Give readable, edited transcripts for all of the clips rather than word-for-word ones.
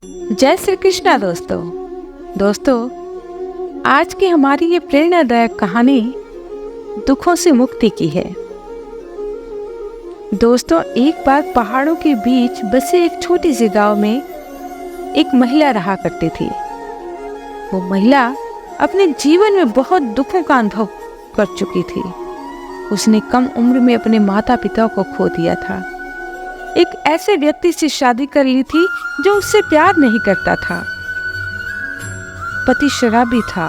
जय श्री कृष्णा दोस्तों आज की हमारी ये प्रेरणादायक कहानी दुखों से मुक्ति की है। दोस्तों, एक बार पहाड़ों के बीच बसे एक छोटी सी गांव में एक महिला रहा करती थी। वो महिला अपने जीवन में बहुत दुखों का अनुभव कर चुकी थी। उसने कम उम्र में अपने माता पिता को खो दिया था। एक ऐसे व्यक्ति से शादी कर ली थी जो उससे प्यार नहीं करता था। पति शराबी था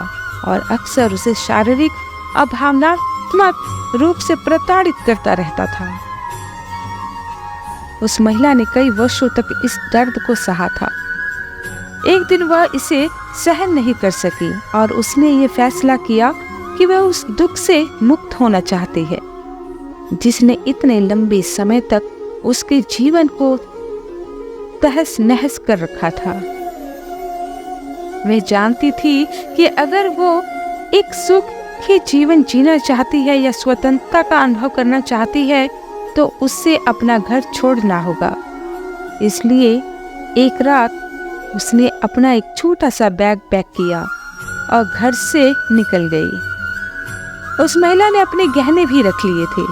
और अक्सर उसे शारीरिक और भावनात्मक रूप से प्रताड़ित करता रहता था। उस महिला ने कई वर्षों तक इस दर्द को सहा था। एक दिन वह इसे सहन नहीं कर सकी और उसने ये फैसला किया कि वह उस दुख से मुक्त होना चाहती है जिसने इतने लंबे समय तक उसके जीवन को तहस नहस कर रखा था। वह जानती थी कि अगर वो एक सुखी जीवन जीना चाहती है या स्वतंत्रता का अनुभव करना चाहती है तो उससे अपना घर छोड़ना होगा। इसलिए एक रात उसने अपना एक छोटा सा बैग पैक किया और घर से निकल गई। उस महिला ने अपने गहने भी रख लिए थे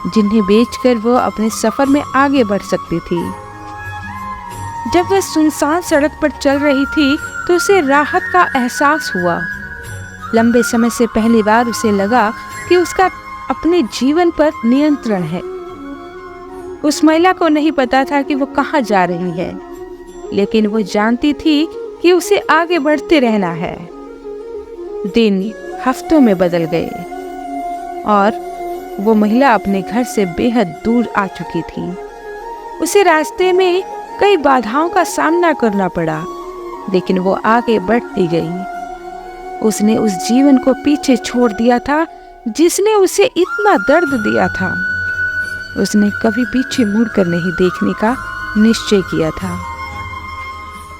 जिन्हें बेचकर वो अपने सफर में आगे बढ़ सकती थी। जब वह सुनसान सड़क पर चल रही थी तो उसे राहत का एहसास हुआ। लंबे समय से पहली बार उसे लगा कि उसका अपने जीवन पर नियंत्रण है। उस महिला को नहीं पता था कि वो कहाँ जा रही है, लेकिन वो जानती थी कि उसे आगे बढ़ते रहना है। दिन हफ्तों में बदल गए और वो महिला अपने घर से बेहद दूर आ चुकी थी। उसे रास्ते में कई बाधाओं का सामना करना पड़ा, लेकिन वो आगे बढ़ती गई। उसने उस जीवन को पीछे छोड़ दिया था जिसने उसे इतना दर्द दिया था। उसने कभी पीछे मुड़कर नहीं देखने का निश्चय किया था।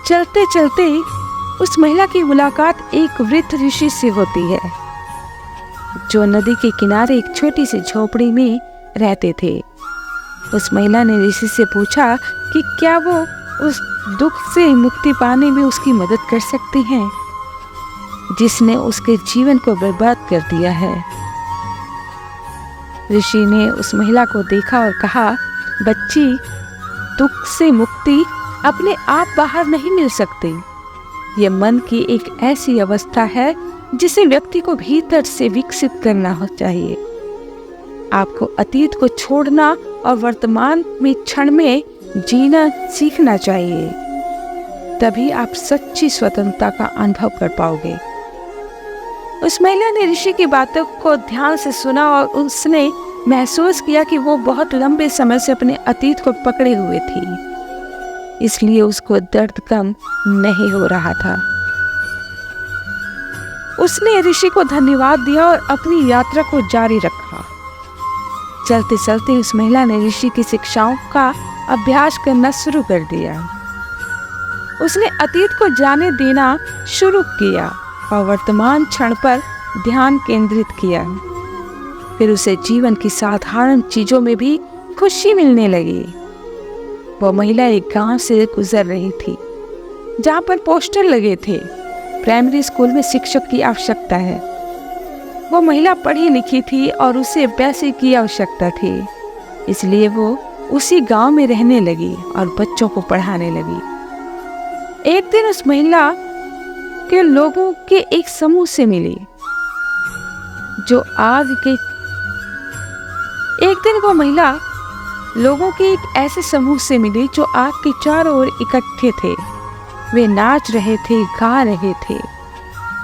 चलते चलते उस महिला की मुलाकात एक वृद्ध ऋषि से होती है जो नदी के किनारे एक छोटी सी झोपड़ी में रहते थे। उस महिला ने ऋषि से पूछा कि क्या वो उस दुख से मुक्ति पाने में उसकी मदद कर सकती हैं जिसने उसके जीवन को बर्बाद कर दिया है। ऋषि ने उस महिला को देखा और कहा, बच्ची, दुख से मुक्ति अपने आप बाहर नहीं मिल सकती। यह मन की एक ऐसी अवस्था है जिसे व्यक्ति को भीतर से विकसित करना हो चाहिए। आपको अतीत को छोड़ना और वर्तमान में क्षण में जीना सीखना चाहिए। तभी आप सच्ची स्वतंत्रता का अनुभव कर पाओगे। उस महिला ने ऋषि की बातों को ध्यान से सुना और उसने महसूस किया कि वो बहुत लंबे समय से अपने अतीत को पकड़े हुए थी, इसलिए उसको दर्द कम नहीं हो रहा था। उसने ऋषि को धन्यवाद दिया और अपनी यात्रा को जारी रखा। चलते चलते उस महिला ने ऋषि की शिक्षाओं का अभ्यास करना शुरू कर दिया। उसने अतीत को जाने देना शुरू किया और वर्तमान क्षण पर ध्यान केंद्रित किया। फिर उसे जीवन की साधारण चीजों में भी खुशी मिलने लगी। वह महिला एक गांव से गुजर रही थी जहां पर पोस्टर लगे थे, प्राइमरी स्कूल में शिक्षक की आवश्यकता है। वो महिला पढ़ी लिखी थी और उसे पैसे की आवश्यकता थी, इसलिए वो उसी गांव में रहने लगी और बच्चों को पढ़ाने लगी। एक दिन उस महिला के लोगों के एक समूह से मिली जो आग के चारों ओर इकट्ठे थे। वे नाच रहे थे, गा रहे थे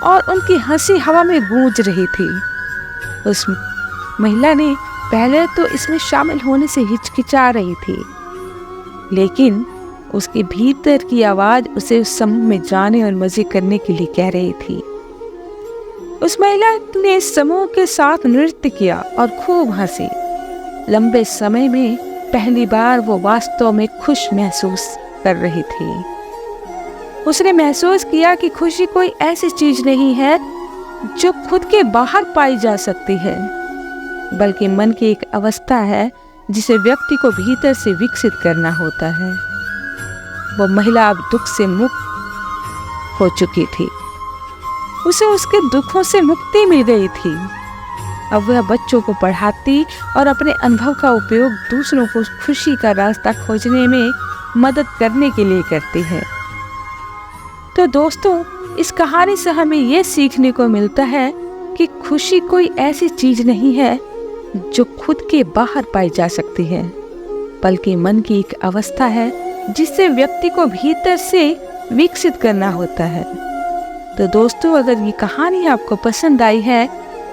और उनकी हंसी हवा में गूंज रही थी। उस महिला ने पहले तो इसमें शामिल होने से हिचकिचा रही थी, लेकिन उसके भीतर की आवाज उसे उस समूह में जाने और मजे करने के लिए कह रही थी। उस महिला ने समूह के साथ नृत्य किया और खूब हंसी। लंबे समय में पहली बार वो वास्तव में खुश महसूस कर रही थी। उसने महसूस किया कि खुशी कोई ऐसी चीज नहीं है जो खुद के बाहर पाई जा सकती है, बल्कि मन की एक अवस्था है जिसे व्यक्ति को भीतर से विकसित करना होता है। वो महिला अब दुख से मुक्त हो चुकी थी। उसे उसके दुखों से मुक्ति मिल गई थी। अब वह बच्चों को पढ़ाती और अपने अनुभव का उपयोग दूसरों को खुशी का रास्ता खोजने में मदद करने के लिए करती है। तो दोस्तों, इस कहानी से हमें ये सीखने को मिलता है कि खुशी कोई ऐसी चीज नहीं है जो खुद के बाहर पाई जा सकती है, बल्कि मन की एक अवस्था है जिससे व्यक्ति को भीतर से विकसित करना होता है। तो दोस्तों, अगर ये कहानी आपको पसंद आई है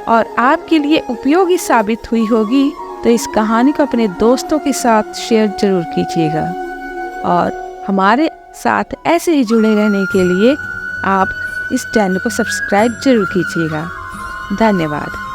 और आपके लिए उपयोगी साबित हुई होगी तो इस कहानी को अपने दोस्तों के साथ शेयर जरूर कीजिएगा। और हमारे साथ ऐसे ही जुड़े रहने के लिए आप इस चैनल को सब्सक्राइब जरूर कीजिएगा। धन्यवाद।